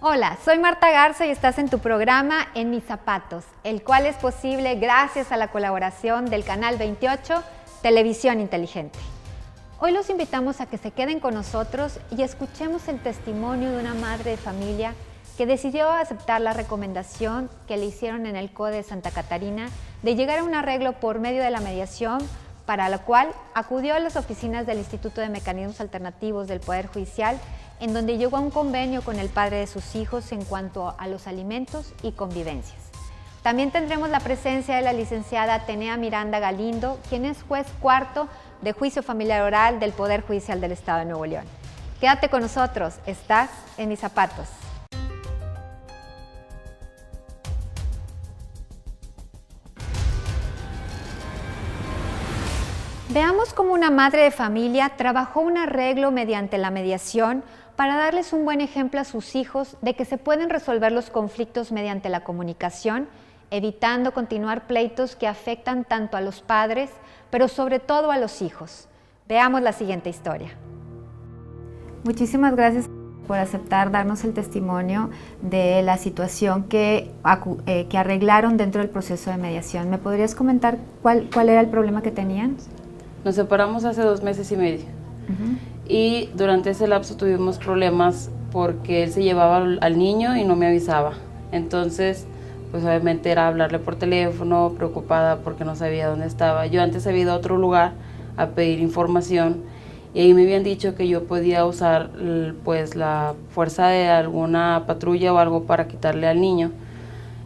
Hola, soy Marta Garza y estás en tu programa En Mis Zapatos, el cual es posible gracias a la colaboración del Canal 28, Televisión Inteligente. Hoy los invitamos a que se queden con nosotros y escuchemos el testimonio de una madre de familia que decidió aceptar la recomendación que le hicieron en el CODE de Santa Catarina de llegar a un arreglo por medio de la mediación, para lo cual acudió a las oficinas del Instituto de Mecanismos Alternativos del Poder Judicial, en donde llegó a un convenio con el padre de sus hijos en cuanto a los alimentos y convivencias. También tendremos la presencia de la licenciada Atenea Miranda Galindo, quien es juez cuarto de Juicio Familiar Oral del Poder Judicial del Estado de Nuevo León. Quédate con nosotros, estás en Mis Zapatos. Veamos cómo una madre de familia trabajó un arreglo mediante la mediación para darles un buen ejemplo a sus hijos de que se pueden resolver los conflictos mediante la comunicación, evitando continuar pleitos que afectan tanto a los padres, pero sobre todo a los hijos. Veamos la siguiente historia. Muchísimas gracias por aceptar darnos el testimonio de la situación que arreglaron dentro del proceso de mediación. ¿Me podrías comentar cuál era el problema que tenían? Nos separamos hace 2 meses y medio. Y durante ese lapso tuvimos problemas porque él se llevaba al niño y no me avisaba. Entonces, pues obviamente era hablarle por teléfono, preocupada porque no sabía dónde estaba. Yo antes había ido a otro lugar a pedir información y ahí me habían dicho que yo podía usar pues la fuerza de alguna patrulla o algo para quitarle al niño.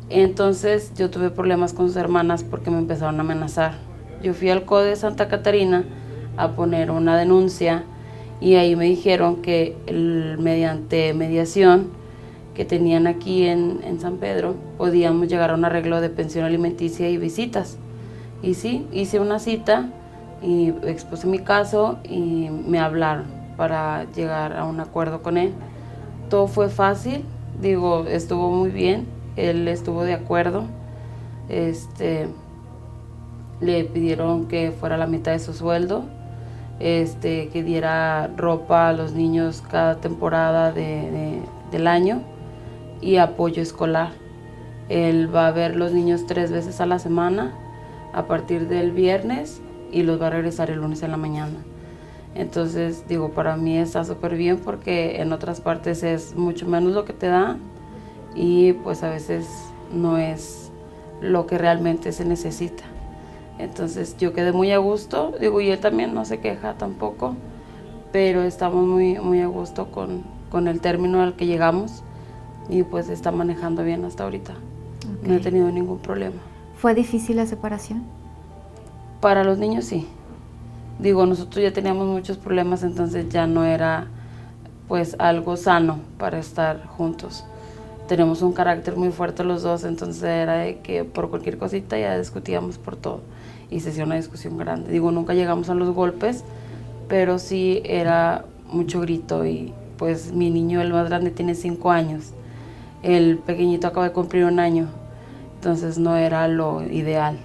Entonces yo tuve problemas con sus hermanas porque me empezaron a amenazar. Yo fui al CODE de Santa Catarina a poner una denuncia y ahí me dijeron que mediante mediación que tenían aquí en San Pedro podíamos llegar a un arreglo de pensión alimenticia y visitas. Y sí, hice una cita y expuse mi caso y me hablaron para llegar a un acuerdo con él. Todo fue fácil, estuvo muy bien, él estuvo de acuerdo. Le pidieron que fuera la mitad de su sueldo, que diera ropa a los niños cada temporada del año y apoyo escolar. Él va a ver los niños 3 veces a la semana a partir del viernes y los va a regresar el lunes en la mañana. Entonces, para mí está súper bien porque en otras partes es mucho menos lo que te dan y pues a veces no es lo que realmente se necesita. Entonces yo quedé muy a gusto, y él también no se queja tampoco, pero estamos muy, muy a gusto con el término al que llegamos y pues está manejando bien hasta ahorita. Okay. No he tenido ningún problema. ¿Fue difícil la separación? Para los niños sí. Nosotros ya teníamos muchos problemas, entonces ya no era pues algo sano para estar juntos. Tenemos un carácter muy fuerte los dos, entonces era de que por cualquier cosita ya discutíamos por todo. Y se hacía una discusión grande. Nunca llegamos a los golpes, pero sí era mucho grito. Y pues mi niño, el más grande, tiene 5 años. El pequeñito acaba de cumplir 1 año. Entonces no era lo ideal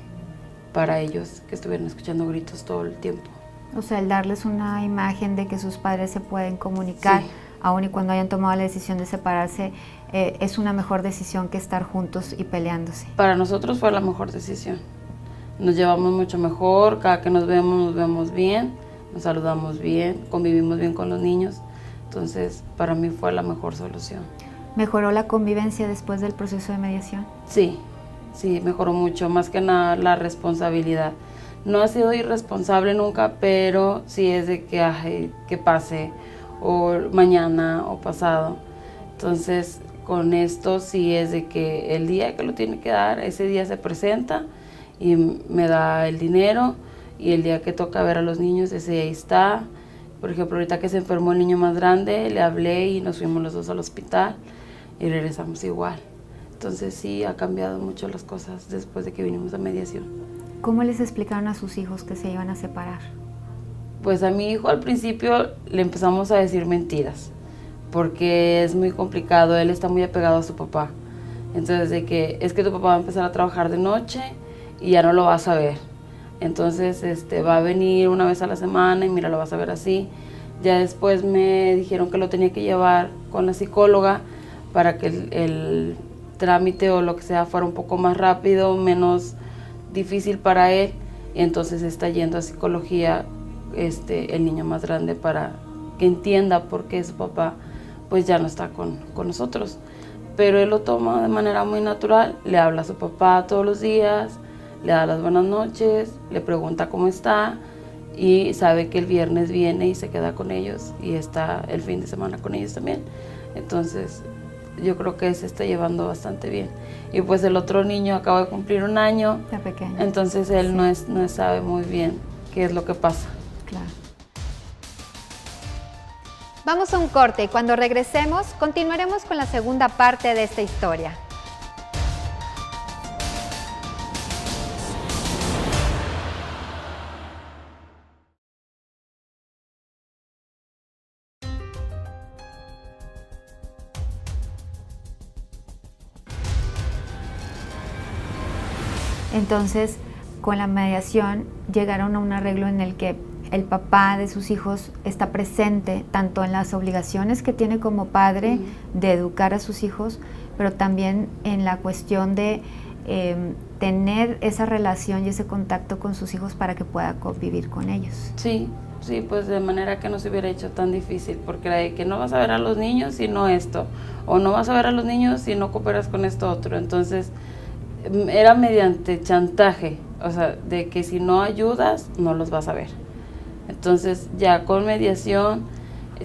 para ellos que estuvieran escuchando gritos todo el tiempo. O sea, el darles una imagen de que sus padres se pueden comunicar, sí, aun y cuando hayan tomado la decisión de separarse, es una mejor decisión que estar juntos y peleándose. Para nosotros fue la mejor decisión. Nos llevamos mucho mejor, cada que nos vemos bien, nos saludamos bien, convivimos bien con los niños. Entonces, para mí fue la mejor solución. ¿Mejoró la convivencia después del proceso de mediación? Sí, mejoró mucho, más que nada la responsabilidad. No ha sido irresponsable nunca, pero sí es de que pase, o mañana o pasado. Entonces, con esto sí es de que el día que lo tiene que dar, ese día se presenta y me da el dinero, y el día que toca ver a los niños, ese día ahí está. Por ejemplo, ahorita que se enfermó el niño más grande, le hablé y nos fuimos los dos al hospital y regresamos igual. Entonces sí, ha cambiado mucho las cosas después de que vinimos a mediación. ¿Cómo les explicaron a sus hijos que se iban a separar? Pues a mi hijo al principio le empezamos a decir mentiras, porque es muy complicado, él está muy apegado a su papá. Entonces es que tu papá va a empezar a trabajar de noche y ya no lo vas a ver. Entonces va a venir 1 vez a la semana y mira, lo vas a ver así. Ya después me dijeron que lo tenía que llevar con la psicóloga para que el trámite o lo que sea fuera un poco más rápido, menos difícil para él. Y entonces está yendo a psicología el niño más grande para que entienda por qué su papá pues ya no está con nosotros. Pero él lo toma de manera muy natural, le habla a su papá todos los días, le da las buenas noches, le pregunta cómo está y sabe que el viernes viene y se queda con ellos y está el fin de semana con ellos también. Entonces yo creo que se está llevando bastante bien. Y pues el otro niño acaba de cumplir 1 año, Está pequeño. entonces él Sí. no sabe muy bien qué es lo que pasa. Claro. Vamos a un corte y cuando regresemos continuaremos con la segunda parte de esta historia. Entonces, con la mediación llegaron a un arreglo en el que el papá de sus hijos está presente tanto en las obligaciones que tiene como padre de educar a sus hijos, pero también en la cuestión de tener esa relación y ese contacto con sus hijos para que pueda convivir con ellos. Sí, sí, pues de manera que no se hubiera hecho tan difícil, porque era de que no vas a ver a los niños si no esto, o no vas a ver a los niños si no cooperas con esto otro. Entonces era mediante chantaje, o sea, de que si no ayudas no los vas a ver. Entonces ya con mediación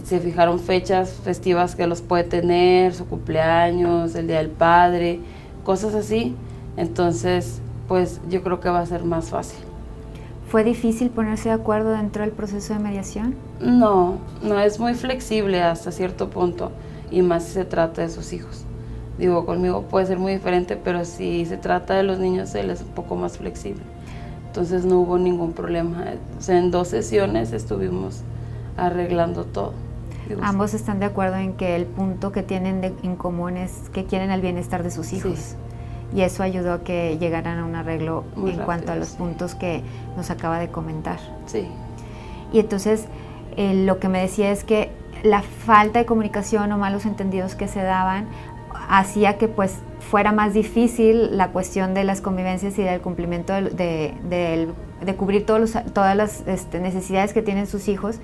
se fijaron fechas festivas que los puede tener, su cumpleaños, el Día del Padre, cosas así. Entonces pues yo creo que va a ser más fácil. ¿Fue difícil ponerse de acuerdo dentro del proceso de mediación? No, es muy flexible hasta cierto punto, y más si se trata de sus hijos. Digo, conmigo puede ser muy diferente, pero si se trata de los niños, él es un poco más flexible. Entonces no hubo ningún problema. O sea, en 2 sesiones estuvimos arreglando todo. Digo, Ambos están de acuerdo en que el punto que tienen en común es que quieren el bienestar de sus hijos. Sí. Y eso ayudó a que llegaran a un arreglo Muy en rápido, cuanto a los sí. puntos que nos acaba de comentar. Sí, Y entonces lo que me decía es que la falta de comunicación o malos entendidos que se daban hacía que pues fuera más difícil la cuestión de las convivencias y del cumplimiento de cubrir todas las necesidades que tienen sus hijos,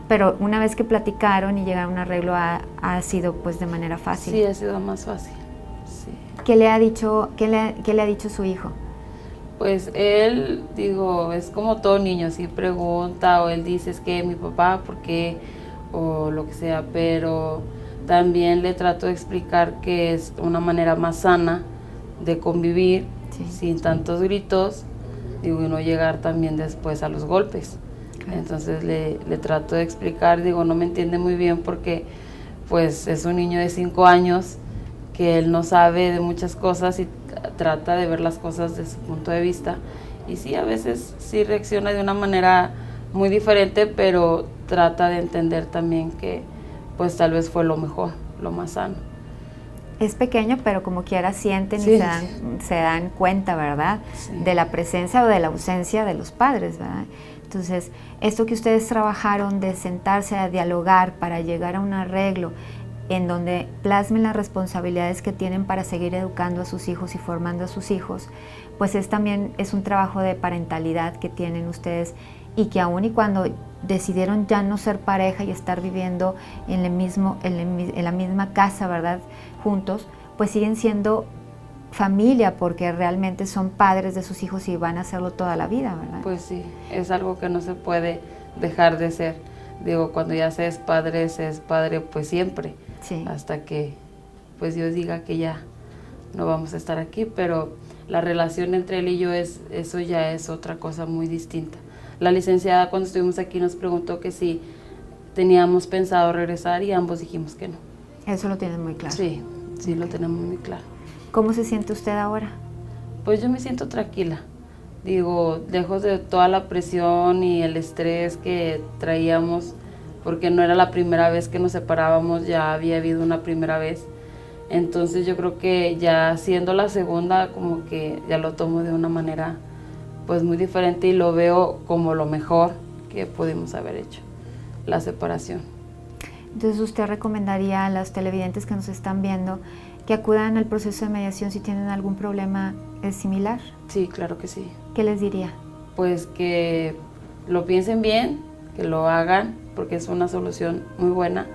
pero una vez que platicaron y llegaron a un arreglo ha sido pues de manera fácil. sí, ha sido más fácil. Sí. ¿Qué le ha dicho su hijo? Pues él, digo, es como todo niño, si pregunta o él dice es que mi papá, ¿por qué? O lo que sea, pero también le trato de explicar que es una manera más sana de convivir, Sí. sin tantos gritos, digo, y no llegar también después a los golpes. Claro. Entonces le trato de explicar, digo, no me entiende muy bien porque pues es un niño de 5 años que él no sabe de muchas cosas y trata de ver las cosas desde su punto de vista. Y sí, a veces sí reacciona de una manera muy diferente, pero trata de entender también que pues tal vez fue lo mejor, lo más sano. Es pequeño, pero como quiera sienten Sí. y se dan cuenta, ¿verdad? Sí. De la presencia o de la ausencia de los padres, ¿verdad? Entonces, esto que ustedes trabajaron de sentarse a dialogar para llegar a un arreglo en donde plasmen las responsabilidades que tienen para seguir educando a sus hijos y formando a sus hijos, pues también es un trabajo de parentalidad que tienen ustedes y que aún y cuando decidieron ya no ser pareja y estar viviendo en la misma casa, ¿verdad? Juntos, pues siguen siendo familia porque realmente son padres de sus hijos y van a hacerlo toda la vida, ¿verdad? Pues sí, es algo que no se puede dejar de ser. Digo, cuando ya se es padre pues siempre. Sí. Hasta que pues Dios diga que ya no vamos a estar aquí, pero la relación entre él y yo eso ya es otra cosa muy distinta. La licenciada cuando estuvimos aquí nos preguntó que si teníamos pensado regresar y ambos dijimos que no. Eso lo tienen muy claro. Sí, sí, lo tenemos muy claro. ¿Cómo se siente usted ahora? Pues yo me siento tranquila. Digo, lejos de toda la presión y el estrés que traíamos, porque no era la primera vez que nos separábamos, ya había habido una primera vez. Entonces yo creo que ya siendo la segunda, como que ya lo tomo de una manera pues muy diferente y lo veo como lo mejor que pudimos haber hecho, la separación. Entonces, ¿usted recomendaría a los televidentes que nos están viendo que acudan al proceso de mediación si tienen algún problema similar? Sí, claro que sí. ¿Qué les diría? Pues que lo piensen bien, que lo hagan, porque es una solución muy buena.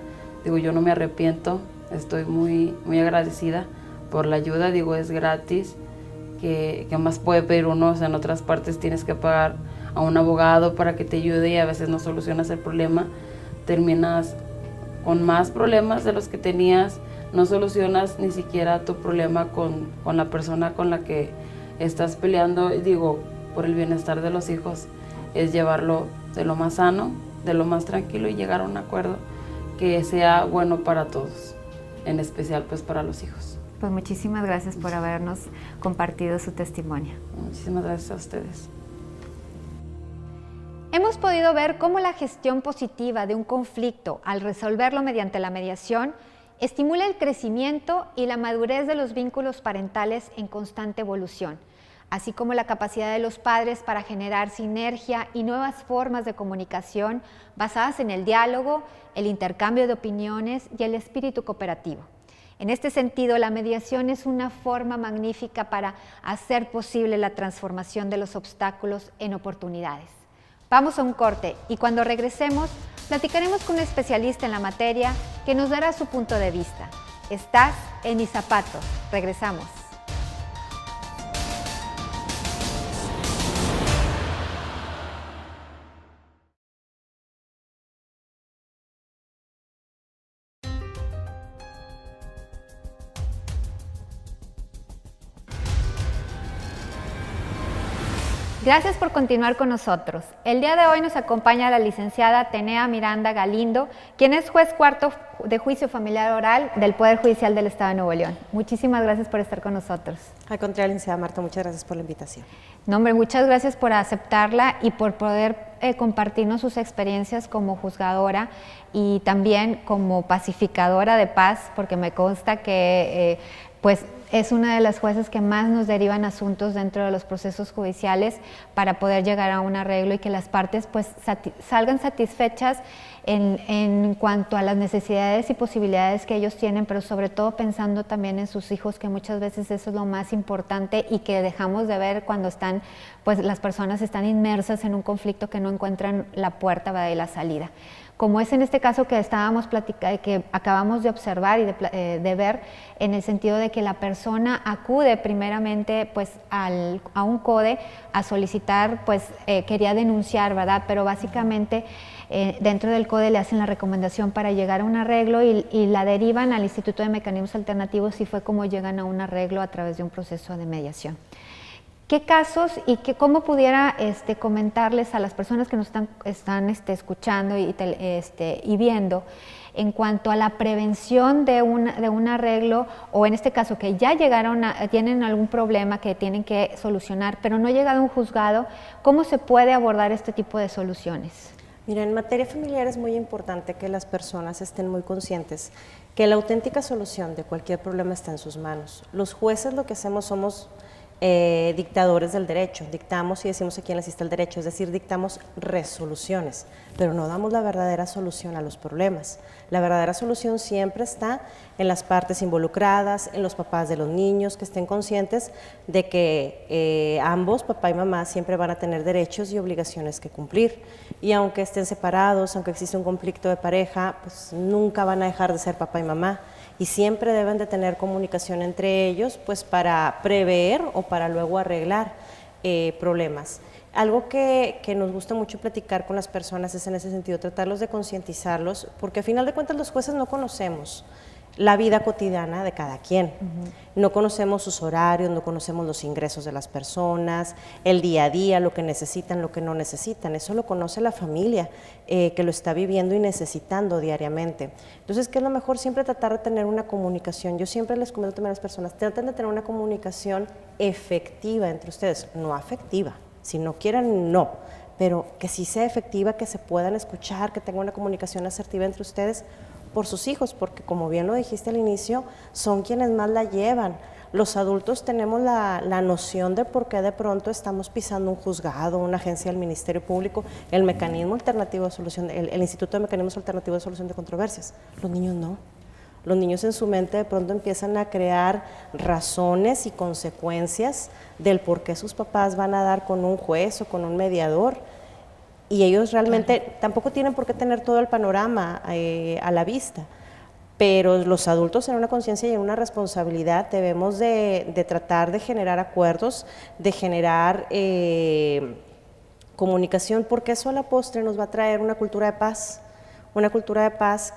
Digo, yo no me arrepiento, estoy muy agradecida por la ayuda, digo, es gratis. ¿Qué más puede pedir uno? O sea, en otras partes tienes que pagar a un abogado para que te ayude y a veces no solucionas el problema, terminas con más problemas de los que tenías, no solucionas ni siquiera tu problema con la persona con la que estás peleando. Digo, por el bienestar de los hijos, es llevarlo de lo más sano, de lo más tranquilo y llegar a un acuerdo que sea bueno para todos, en especial pues para los hijos. Pues muchísimas gracias por habernos compartido su testimonio. Muchísimas gracias a ustedes. Hemos podido ver cómo la gestión positiva de un conflicto al resolverlo mediante la mediación estimula el crecimiento y la madurez de los vínculos parentales en constante evolución, así como la capacidad de los padres para generar sinergia y nuevas formas de comunicación basadas en el diálogo, el intercambio de opiniones y el espíritu cooperativo. En este sentido, la mediación es una forma magnífica para hacer posible la transformación de los obstáculos en oportunidades. Vamos a un corte y cuando regresemos, platicaremos con un especialista en la materia que nos dará su punto de vista. Estás en Mis Zapatos. Regresamos. Gracias por continuar con nosotros. El día de hoy nos acompaña la licenciada Atenea Miranda Galindo, quien es juez cuarto de juicio familiar oral del Poder Judicial del Estado de Nuevo León. Muchísimas gracias por estar con nosotros. Al contrario, licenciada Marta, muchas gracias por la invitación. No, hombre, muchas gracias por aceptarla y por poder compartirnos sus experiencias como juzgadora y también como pacificadora de paz, porque me consta que pues es una de las jueces que más nos derivan asuntos dentro de los procesos judiciales para poder llegar a un arreglo y que las partes pues salgan satisfechas en cuanto a las necesidades y posibilidades que ellos tienen, pero sobre todo pensando también en sus hijos, que muchas veces eso es lo más importante y que dejamos de ver cuando están, pues las personas están inmersas en un conflicto que no encuentran la puerta de la salida. Como es en este caso que estábamos platicando, que acabamos de observar y de ver, en el sentido de que la persona acude primeramente pues a un CODE a solicitar, pues quería denunciar, ¿verdad? Pero básicamente dentro del CODE le hacen la recomendación para llegar a un arreglo y la derivan al Instituto de Mecanismos Alternativos y fue como llegan a un arreglo a través de un proceso de mediación. ¿Qué casos y cómo pudiera comentarles a las personas que nos están escuchando y viendo en cuanto a la prevención de un arreglo, o en este caso que ya llegaron, tienen algún problema que tienen que solucionar, pero no ha llegado a un juzgado, ¿cómo se puede abordar este tipo de soluciones? Mira, en materia familiar es muy importante que las personas estén muy conscientes que la auténtica solución de cualquier problema está en sus manos. Los jueces lo que hacemos somos dictadores del derecho, dictamos y decimos a quién asiste el derecho, es decir, dictamos resoluciones, pero no damos la verdadera solución a los problemas. La verdadera solución siempre está en las partes involucradas, en los papás de los niños, que estén conscientes de que ambos, papá y mamá, siempre van a tener derechos y obligaciones que cumplir. Y aunque estén separados, aunque exista un conflicto de pareja, pues nunca van a dejar de ser papá y mamá. Y siempre deben de tener comunicación entre ellos, pues para prever o para luego arreglar problemas. Algo que nos gusta mucho platicar con las personas es en ese sentido, tratarlos de concientizarlos, porque a final de cuentas los jueces no conocemos la vida cotidiana de cada quien. No conocemos sus horarios, no conocemos los ingresos de las personas, el día a día, lo que necesitan, lo que no necesitan. Eso lo conoce la familia que lo está viviendo y necesitando diariamente. Entonces, ¿qué es lo mejor? Siempre tratar de tener una comunicación. Yo siempre les comento también a las personas, traten de tener una comunicación efectiva entre ustedes, no afectiva. Si no quieren, no, pero que sí sea efectiva, que se puedan escuchar, que tenga una comunicación asertiva entre ustedes por sus hijos, porque como bien lo dijiste al inicio, son quienes más la llevan. Los adultos tenemos la noción de por qué de pronto estamos pisando un juzgado, una agencia del Ministerio Público, el mecanismo alternativo de solución, el Instituto de Mecanismos Alternativos de Solución de Controversias. Los niños no. Los niños en su mente de pronto empiezan a crear razones y consecuencias del por qué sus papás van a dar con un juez o con un mediador, y ellos realmente tampoco tienen por qué tener todo el panorama a la vista, pero los adultos en una conciencia y en una responsabilidad debemos de tratar de generar acuerdos, de generar comunicación, porque eso a la postre nos va a traer una cultura de paz,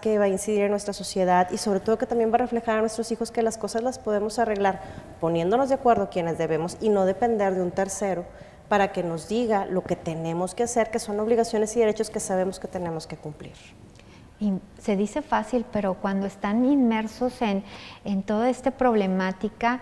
que va a incidir en nuestra sociedad y sobre todo que también va a reflejar a nuestros hijos que las cosas las podemos arreglar poniéndonos de acuerdo quienes debemos y no depender de un tercero para que nos diga lo que tenemos que hacer, que son obligaciones y derechos que sabemos que tenemos que cumplir. Y se dice fácil, pero cuando están inmersos en toda esta problemática,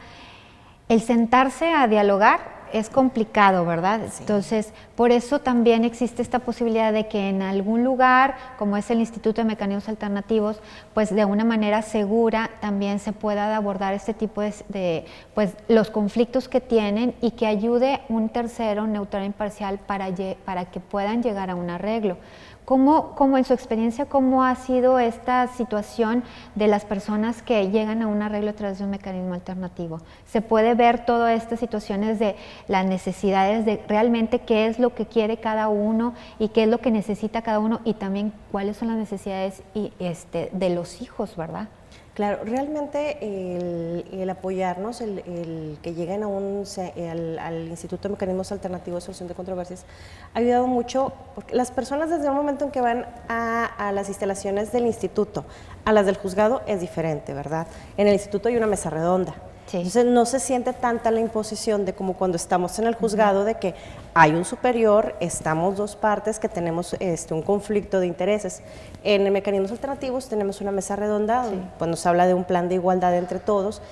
el sentarse a dialogar es complicado, ¿verdad? Sí. Entonces, por eso también existe esta posibilidad de que en algún lugar, como es el Instituto de Mecanismos Alternativos, pues de una manera segura también se pueda abordar este tipo de pues los conflictos que tienen y que ayude un tercero neutral e imparcial para que puedan llegar a un arreglo. ¿Cómo en su experiencia, cómo ha sido esta situación de las personas que llegan a un arreglo a través de un mecanismo alternativo? ¿Se puede ver todas estas situaciones de las necesidades de realmente qué es lo que quiere cada uno y qué es lo que necesita cada uno y también cuáles son las necesidades de los hijos, ¿verdad? Claro, realmente el apoyarnos, el que lleguen al Instituto de Mecanismos Alternativos de Solución de Controversias ha ayudado mucho, porque las personas desde el momento en que van a las instalaciones del instituto, a las del juzgado es diferente, ¿verdad? En el instituto hay una mesa redonda. Sí. Entonces no se siente tanta la imposición de como cuando estamos en el juzgado, de que hay un superior, estamos dos partes que tenemos un conflicto de intereses. En el mecanismos alternativos tenemos una mesa redonda, sí, pues nos habla de un plan de igualdad entre todos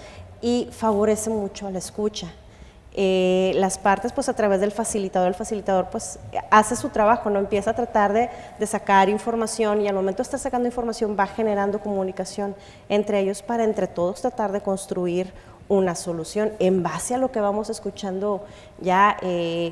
y favorece mucho a la escucha. Las partes, pues a través del facilitador, el facilitador pues hace su trabajo, no empieza a tratar de sacar información y al momento de estar sacando información va generando comunicación entre ellos para entre todos tratar de construir una solución en base a lo que vamos escuchando ya.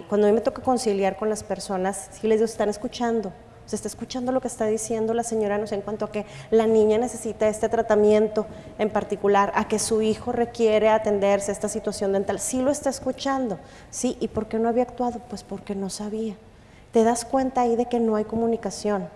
Cuando a mí me toca conciliar con las personas, sí les digo, están escuchando, se está escuchando lo que está diciendo la señora, no sé, en cuanto a que la niña necesita este tratamiento en particular, a que su hijo requiere atenderse a esta situación dental, sí lo está escuchando, sí, ¿y por qué no había actuado? Pues porque no sabía. Te das cuenta ahí de que no hay comunicación.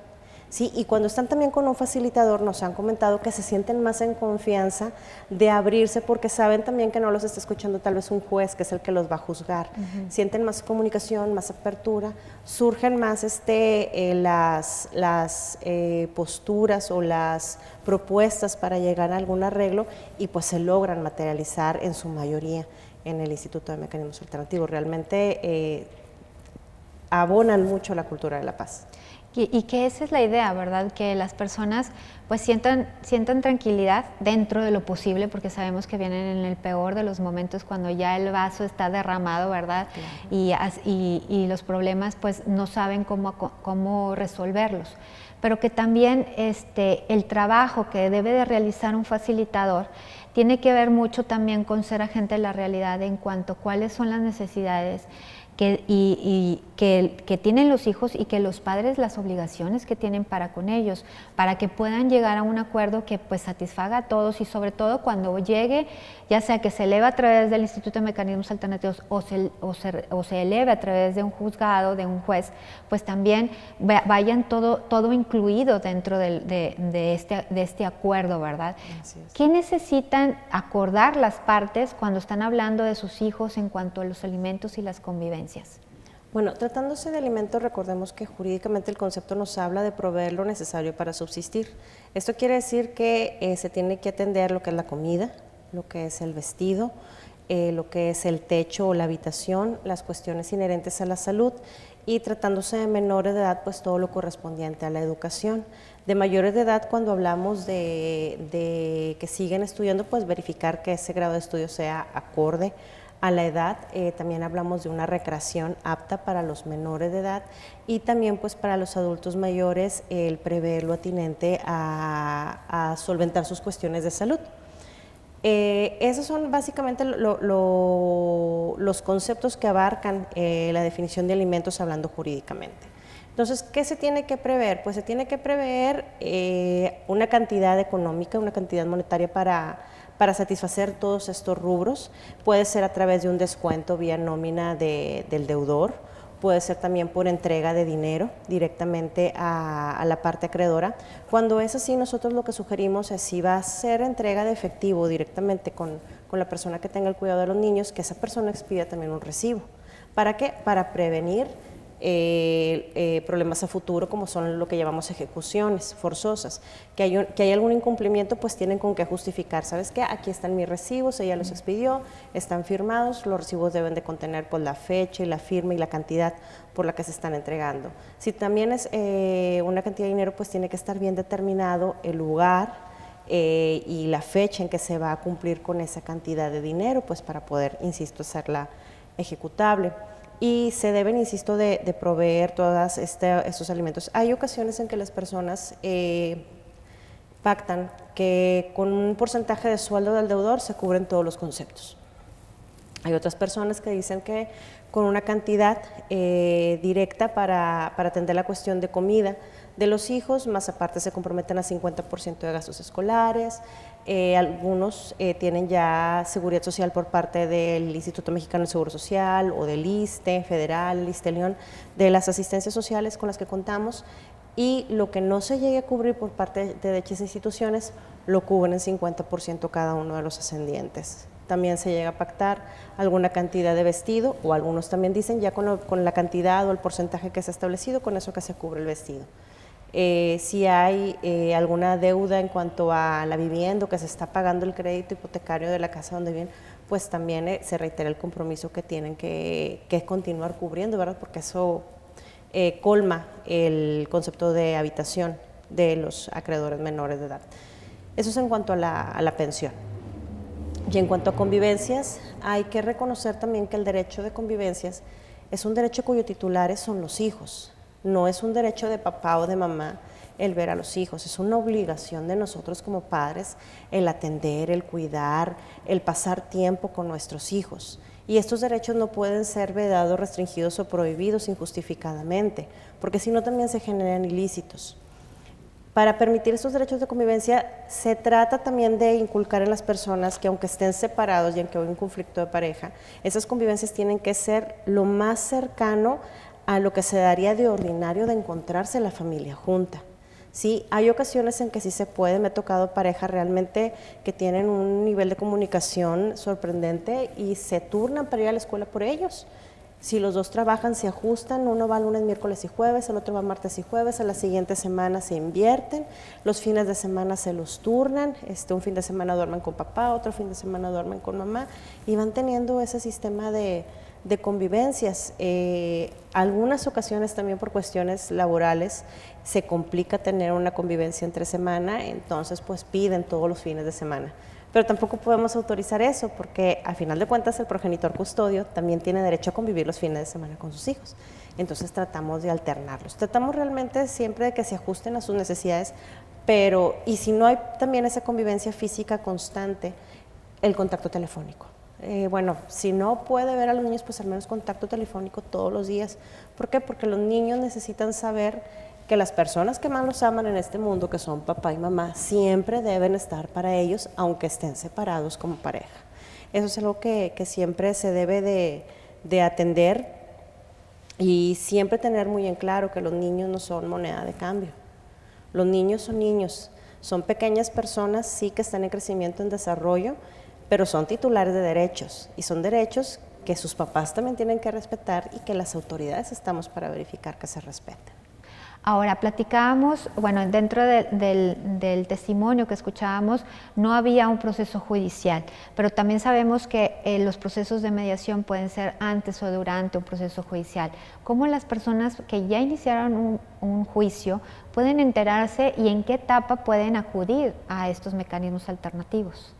Sí, y cuando están también con un facilitador nos han comentado que se sienten más en confianza de abrirse porque saben también que no los está escuchando tal vez un juez que es el que los va a juzgar. Sienten más comunicación, más apertura, surgen más las posturas o las propuestas para llegar a algún arreglo y pues se logran materializar en su mayoría en el Instituto de Mecanismos Alternativos. Realmente abonan mucho la cultura de la paz. Y que esa es la idea, ¿verdad? Que las personas pues sientan tranquilidad dentro de lo posible, porque sabemos que vienen en el peor de los momentos cuando ya el vaso está derramado, ¿verdad? Claro. Y los problemas pues no saben cómo resolverlos. Pero que también el trabajo que debe de realizar un facilitador tiene que ver mucho también con ser agente de la realidad en cuanto a cuáles son las necesidades que tienen los hijos y que los padres las obligaciones que tienen para con ellos, para que puedan llegar a un acuerdo que pues satisfaga a todos y sobre todo cuando llegue, ya sea que se eleve a través del Instituto de Mecanismos Alternativos o se eleve a través de un juzgado, de un juez, pues también vayan todo incluido dentro de este acuerdo, ¿verdad? ¿Qué necesitan acordar las partes cuando están hablando de sus hijos en cuanto a los alimentos y las convivencias? Bueno, tratándose de alimentos, recordemos que jurídicamente el concepto nos habla de proveer lo necesario para subsistir. Esto quiere decir que se tiene que atender lo que es la comida, lo que es el vestido, lo que es el techo o la habitación, las cuestiones inherentes a la salud y tratándose de menores de edad, pues todo lo correspondiente a la educación. De mayores de edad, cuando hablamos de que siguen estudiando, pues verificar que ese grado de estudio sea acorde a la edad. También hablamos de una recreación apta para los menores de edad y también pues para los adultos mayores el prever lo atinente a solventar sus cuestiones de salud. Esos son básicamente los conceptos que abarcan la definición de alimentos hablando jurídicamente. Entonces, ¿qué se tiene que prever? Pues se tiene que prever una cantidad económica, una cantidad monetaria para satisfacer todos estos rubros. Puede ser a través de un descuento vía nómina del deudor, puede ser también por entrega de dinero directamente a la parte acreedora. Cuando es así, nosotros lo que sugerimos es, si va a ser entrega de efectivo directamente con la persona que tenga el cuidado de los niños, que esa persona expida también un recibo. ¿Para qué? Para prevenir problemas a futuro, como son lo que llamamos ejecuciones forzosas, que hay algún incumplimiento, pues tienen con qué justificar. ¿Sabes qué? Aquí están mis recibos, ella los expidió, están firmados, los recibos deben de contener pues la fecha y la firma y la cantidad por la que se están entregando. Si también es una cantidad de dinero, pues tiene que estar bien determinado el lugar y la fecha en que se va a cumplir con esa cantidad de dinero, pues para poder, insisto, hacerla ejecutable. Y se deben, insisto, de proveer todos estos alimentos. Hay ocasiones en que las personas pactan que con un porcentaje de sueldo del deudor se cubren todos los conceptos. Hay otras personas que dicen que con una cantidad directa para atender la cuestión de comida de los hijos, más aparte se comprometen a 50% de gastos escolares. Algunos tienen ya seguridad social por parte del Instituto Mexicano del Seguro Social o del ISSSTE federal, el ISSSTE León, de las asistencias sociales con las que contamos, y lo que no se llegue a cubrir por parte de dichas instituciones lo cubren en 50% cada uno de los ascendientes. También se llega a pactar alguna cantidad de vestido, o algunos también dicen ya con la cantidad o el porcentaje que se ha establecido, con eso que se cubre el vestido. Si hay alguna deuda en cuanto a la vivienda, que se está pagando el crédito hipotecario de la casa donde viven, pues también se reitera el compromiso que tienen que continuar cubriendo, ¿verdad? Porque eso colma el concepto de habitación de los acreedores menores de edad. Eso es en cuanto a la pensión. Y en cuanto a convivencias, hay que reconocer también que el derecho de convivencias es un derecho cuyo titulares son los hijos. No es un derecho de papá o de mamá el ver a los hijos, es una obligación de nosotros como padres el atender, el cuidar, el pasar tiempo con nuestros hijos. Y estos derechos no pueden ser vedados, restringidos o prohibidos injustificadamente, porque si no también se generan ilícitos. Para permitir estos derechos de convivencia, se trata también de inculcar en las personas que, aunque estén separados y aunque haya un conflicto de pareja, esas convivencias tienen que ser lo más cercano a lo que se daría de ordinario de encontrarse la familia junta. Sí, hay ocasiones en que sí se puede, me ha tocado parejas realmente que tienen un nivel de comunicación sorprendente y se turnan para ir a la escuela por ellos. Si los dos trabajan, se ajustan, uno va lunes, miércoles y jueves, el otro va martes y jueves, a la siguiente semana se invierten, los fines de semana se los turnan, un fin de semana duermen con papá, otro fin de semana duermen con mamá, y van teniendo ese sistema de convivencias. Algunas ocasiones también por cuestiones laborales se complica tener una convivencia entre semana, entonces pues piden todos los fines de semana. Pero tampoco podemos autorizar eso porque a final de cuentas el progenitor custodio también tiene derecho a convivir los fines de semana con sus hijos. Entonces tratamos de alternarlos. Tratamos realmente siempre de que se ajusten a sus necesidades, pero y si no hay también esa convivencia física constante, el contacto telefónico. Bueno, si no puede ver a los niños, pues al menos contacto telefónico todos los días. ¿Por qué? Porque los niños necesitan saber que las personas que más los aman en este mundo, que son papá y mamá, siempre deben estar para ellos, aunque estén separados como pareja. Eso es algo que siempre se debe de atender y siempre tener muy en claro que los niños no son moneda de cambio. Los niños, son pequeñas personas, sí, que están en crecimiento, en desarrollo, pero son titulares de derechos, y son derechos que sus papás también tienen que respetar y que las autoridades estamos para verificar que se respeten. Ahora, platicábamos, bueno, dentro del testimonio que escuchábamos, no había un proceso judicial, pero también sabemos que los procesos de mediación pueden ser antes o durante un proceso judicial. ¿Cómo las personas que ya iniciaron un juicio pueden enterarse y en qué etapa pueden acudir a estos mecanismos alternativos?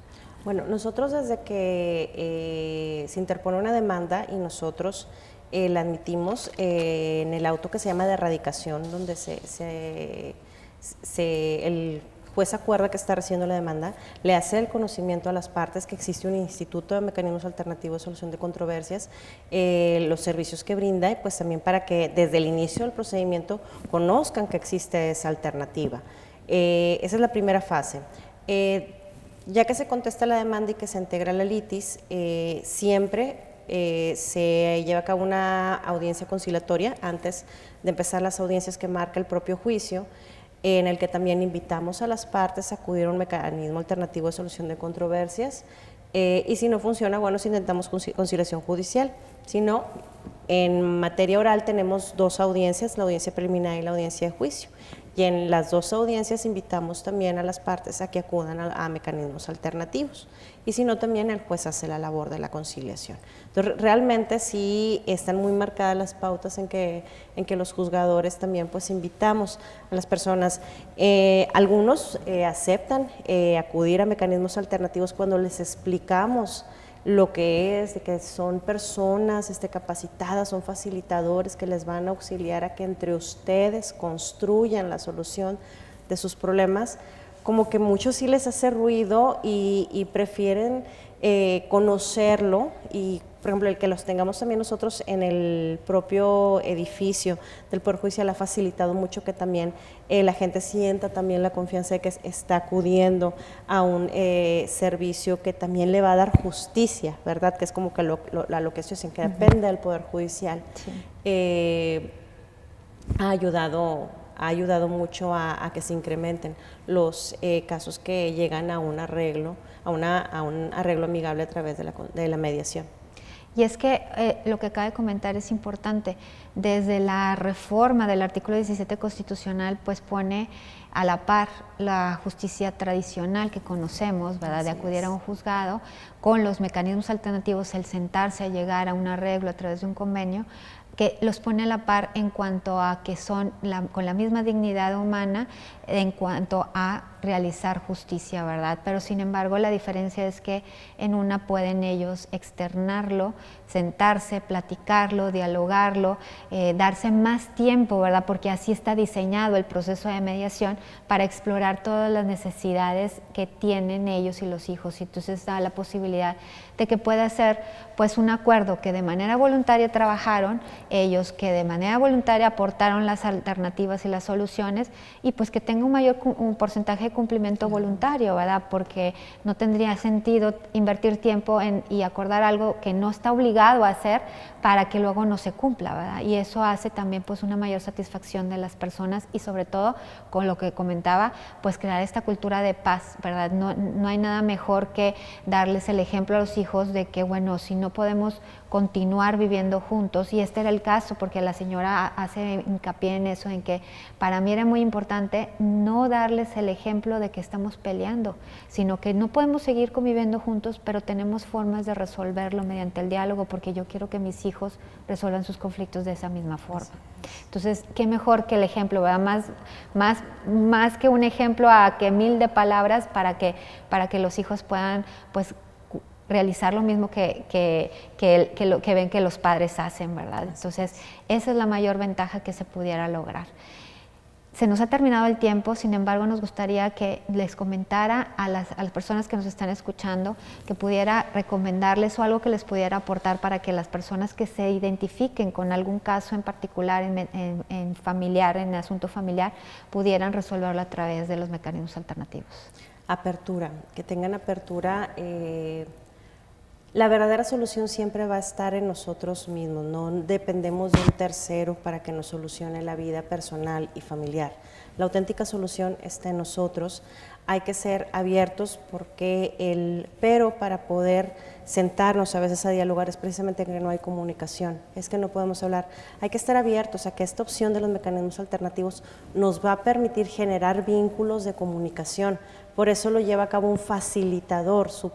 Bueno, nosotros desde que se interpone una demanda y nosotros la admitimos en el auto que se llama de erradicación, donde el juez acuerda que está recibiendo la demanda, le hace el conocimiento a las partes que existe un instituto de mecanismos alternativos de solución de controversias, los servicios que brinda, y pues también para que desde el inicio del procedimiento conozcan que existe esa alternativa. Esa es la primera fase. Ya que se contesta la demanda y que se integra la litis, siempre se lleva a cabo una audiencia conciliatoria antes de empezar las audiencias que marca el propio juicio, en el que también invitamos a las partes a acudir a un mecanismo alternativo de solución de controversias, y si no funciona, bueno, si intentamos conciliación judicial. Si no, en materia oral tenemos 2 audiencias, la audiencia preliminar y la audiencia de juicio. Y en las 2 audiencias invitamos también a las partes a que acudan a mecanismos alternativos. Y si no, también el juez hace la labor de la conciliación. Entonces, realmente sí están muy marcadas las pautas en que los juzgadores también pues invitamos a las personas. Algunos aceptan acudir a mecanismos alternativos cuando les explicamos lo que es, de que son personas capacitadas, son facilitadores que les van a auxiliar a que entre ustedes construyan la solución de sus problemas. Como que muchos sí les hace ruido y prefieren conocerlo, y por ejemplo el que los tengamos también nosotros en el propio edificio del Poder Judicial ha facilitado mucho que también la gente sienta también la confianza de que está acudiendo a un servicio que también le va a dar justicia, ¿verdad? Que es como que lo que se que depende del Poder Judicial. Sí. Ha ayudado mucho a que se incrementen los casos que llegan a un arreglo, a un arreglo amigable a través de la mediación. Y es que lo que acaba de comentar es importante. Desde la reforma del artículo 17 constitucional, pues pone a la par la justicia tradicional que conocemos, ¿verdad? De acudir a un juzgado, con los mecanismos alternativos, el sentarse a llegar a un arreglo a través de un convenio, que los pone a la par en cuanto a que son con la misma dignidad humana en cuanto a realizar justicia, ¿verdad? Pero sin embargo la diferencia es que en una pueden ellos externarlo, sentarse, platicarlo, dialogarlo, darse más tiempo, ¿verdad? Porque así está diseñado el proceso de mediación para explorar todas las necesidades que tienen ellos y los hijos, y entonces da la posibilidad de que pueda ser pues un acuerdo que de manera voluntaria trabajaron ellos, que de manera voluntaria aportaron las alternativas y las soluciones, y pues que tenga un porcentaje de cumplimiento voluntario, ¿verdad? Porque no tendría sentido invertir tiempo y acordar algo que no está obligado a hacer para que luego no se cumpla, ¿verdad? Y eso hace también pues una mayor satisfacción de las personas, y sobre todo, con lo que comentaba, pues crear esta cultura de paz, ¿verdad? No hay nada mejor que darles el ejemplo a los hijos de que, bueno, si no podemos continuar viviendo juntos, y este era el caso, porque la señora hace hincapié en eso, en que para mí era muy importante no darles el ejemplo de que estamos peleando, sino que no podemos seguir conviviendo juntos, pero tenemos formas de resolverlo mediante el diálogo, porque yo quiero que mis hijos resuelvan sus conflictos de esa misma forma. Entonces, qué mejor que el ejemplo, ¿verdad? Más que un ejemplo a que 1000 de palabras para que los hijos puedan, pues, realizar lo mismo que ven que los padres hacen, ¿verdad? Entonces, esa es la mayor ventaja que se pudiera lograr. Se nos ha terminado el tiempo, sin embargo, nos gustaría que les comentara a las personas que nos están escuchando, que pudiera recomendarles o algo que les pudiera aportar para que las personas que se identifiquen con algún caso en particular, en familiar, en asunto familiar, pudieran resolverlo a través de los mecanismos alternativos. Apertura, que tengan apertura. La verdadera solución siempre va a estar en nosotros mismos, no dependemos de un tercero para que nos solucione la vida personal y familiar. La auténtica solución está en nosotros. Hay que ser abiertos, pero para poder sentarnos a veces a dialogar es precisamente que no hay comunicación, es que no podemos hablar. Hay que estar abiertos a que esta opción de los mecanismos alternativos nos va a permitir generar vínculos de comunicación. Por eso lo lleva a cabo un facilitador, su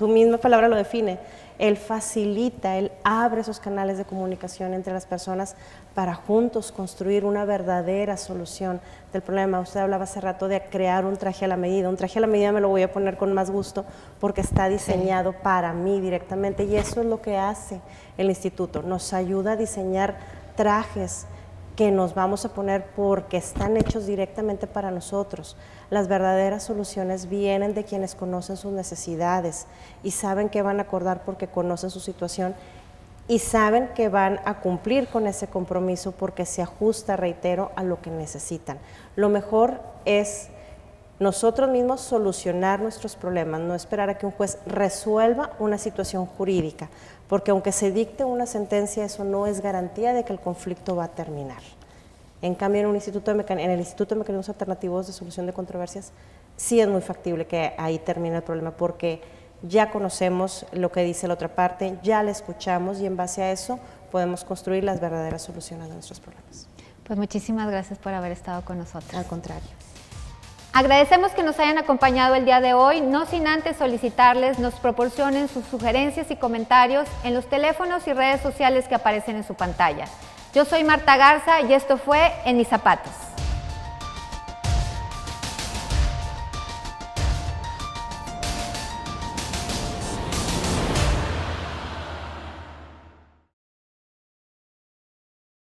misma palabra lo define. Él facilita, él abre esos canales de comunicación entre las personas para juntos construir una verdadera solución del problema. Usted hablaba hace rato de crear un traje a la medida. Un traje a la medida me lo voy a poner con más gusto porque está diseñado para mí directamente, y eso es lo que hace el instituto. Nos ayuda a diseñar trajes que nos vamos a poner porque están hechos directamente para nosotros. Las verdaderas soluciones vienen de quienes conocen sus necesidades y saben que van a acordar porque conocen su situación y saben que van a cumplir con ese compromiso porque se ajusta, reitero, a lo que necesitan. Lo mejor es nosotros mismos solucionar nuestros problemas, no esperar a que un juez resuelva una situación jurídica, porque aunque se dicte una sentencia, eso no es garantía de que el conflicto va a terminar. En cambio, en el Instituto de Mecanismos Alternativos de Solución de Controversias, sí es muy factible que ahí termine el problema, porque ya conocemos lo que dice la otra parte, ya la escuchamos y en base a eso podemos construir las verdaderas soluciones de nuestros problemas. Pues muchísimas gracias por haber estado con nosotros. Al contrario. Agradecemos que nos hayan acompañado el día de hoy, no sin antes solicitarles nos proporcionen sus sugerencias y comentarios en los teléfonos y redes sociales que aparecen en su pantalla. Yo soy Marta Garza y esto fue En Mis Zapatos.